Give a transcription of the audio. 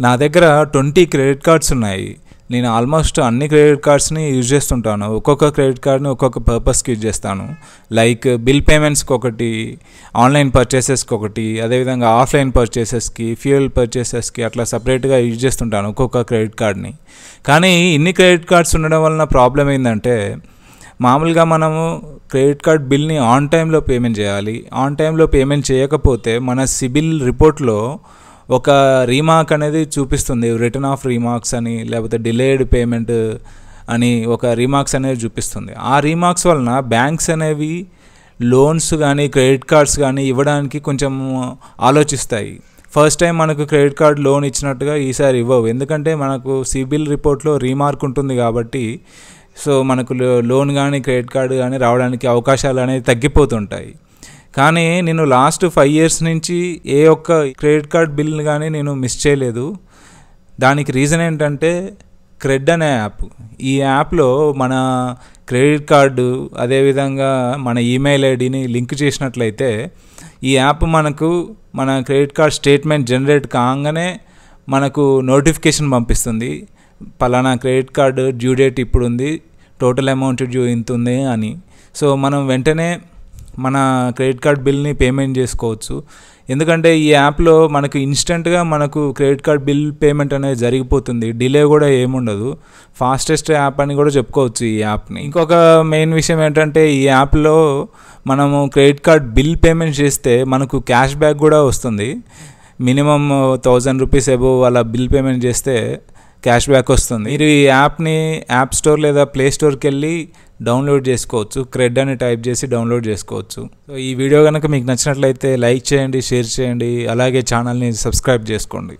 నా దగ్గర 20 credit cards ఉన్నాయి. నేను ఆల్మోస్ట్ అన్ని క్రెడిట్ కార్డ్స్ని యూజ్ చేస్తుంటాను. ఒక్కొక్క క్రెడిట్ కార్డ్ని ఒక్కొక్క పర్పస్కి యూజ్ చేస్తాను. లైక్ బిల్ పేమెంట్స్కి ఒకటి, ఆన్లైన్ పర్చేసెస్కి ఒకటి, అదేవిధంగా ఆఫ్లైన్ పర్చేసెస్కి, ఫ్యూయల్ పర్చేసెస్కి అట్లా సపరేట్గా యూజ్ చేస్తుంటాను ఒక్కొక్క క్రెడిట్ కార్డ్ని. కానీ ఇన్ని క్రెడిట్ కార్డ్స్ ఉండడం వలన ప్రాబ్లం ఏంటంటే, మామూలుగా మనము క్రెడిట్ కార్డ్ బిల్ని ఆన్ టైంలో పేమెంట్ చేయాలి. ఆన్ టైంలో పేమెంట్ చేయకపోతే మన సిబిల్ రిపోర్ట్లో ఒక రీమార్క్ అనేది చూపిస్తుంది, రిటర్న్ ఆఫ్ రీమార్క్స్ అని, లేకపోతే డిలేడ్ పేమెంట్ అని ఒక రీమార్క్స్ అనేది చూపిస్తుంది. ఆ రీమార్క్స్ వలన బ్యాంక్స్ అనేవి లోన్స్ కానీ క్రెడిట్ కార్డ్స్ కానీ ఇవ్వడానికి కొంచెం ఆలోచిస్తాయి. ఫస్ట్ టైం మనకు క్రెడిట్ కార్డ్ లోన్ ఇచ్చినట్టుగా ఈసారి ఇవ్వవు, ఎందుకంటే మనకు సిబిల్ రిపోర్ట్లో రీమార్క్ ఉంటుంది కాబట్టి. సో మనకు లోన్ కానీ క్రెడిట్ కార్డు కానీ రావడానికి అవకాశాలు అనేవి తగ్గిపోతుంటాయి. కానీ నేను లాస్ట్ 5 years నుంచి ఏ ఒక్క క్రెడిట్ కార్డ్ బిల్ని కానీ నేను మిస్ చేయలేదు. దానికి రీజన్ ఏంటంటే క్రెడ్ అనే యాప్. ఈ యాప్లో మన క్రెడిట్ కార్డు అదేవిధంగా మన ఈమెయిల్ ఐడిని లింక్ చేసినట్లయితే ఈ యాప్ మనకు మన క్రెడిట్ కార్డ్ స్టేట్మెంట్ జనరేట్ కాగానే మనకు నోటిఫికేషన్ పంపిస్తుంది, పలానా క్రెడిట్ కార్డు డ్యూ డేట్ ఇప్పుడు ఉంది, టోటల్ అమౌంట్ డ్యూ ఇంత ఉంది అని. సో మనం వెంటనే మన క్రెడిట్ కార్డ్ బిల్ని పేమెంట్ చేసుకోవచ్చు. ఎందుకంటే ఈ యాప్లో మనకు ఇన్స్టెంట్గా మనకు క్రెడిట్ కార్డ్ బిల్ పేమెంట్ అనేది జరిగిపోతుంది, డిలే కూడా ఏముండదు. ఫాస్టెస్ట్ యాప్ అని కూడా చెప్పుకోవచ్చు ఈ యాప్ని. ఇంకొక మెయిన్ విషయం ఏంటంటే, ఈ యాప్లో మనము క్రెడిట్ కార్డ్ బిల్ పేమెంట్ చేస్తే మనకు క్యాష్ బ్యాక్ కూడా వస్తుంది. మినిమం 1000 రూపీస్ అబోవ్ అలా బిల్ పేమెంట్ చేస్తే క్యాష్ బ్యాక్ వస్తుంది. మీరు ఈ యాప్ని యాప్ స్టోర్ లేదా ప్లే స్టోర్కి వెళ్ళి డౌన్లోడ్ చేసుకోవచ్చు. క్రెడ్ అని టైప్ చేసి డౌన్లోడ్ చేసుకోవచ్చు. సో ఈ వీడియో కనుక మీకు నచ్చినట్లయితే లైక్ చేయండి, షేర్ చేయండి, అలాగే ఛానల్ని సబ్స్క్రైబ్ చేసుకోండి.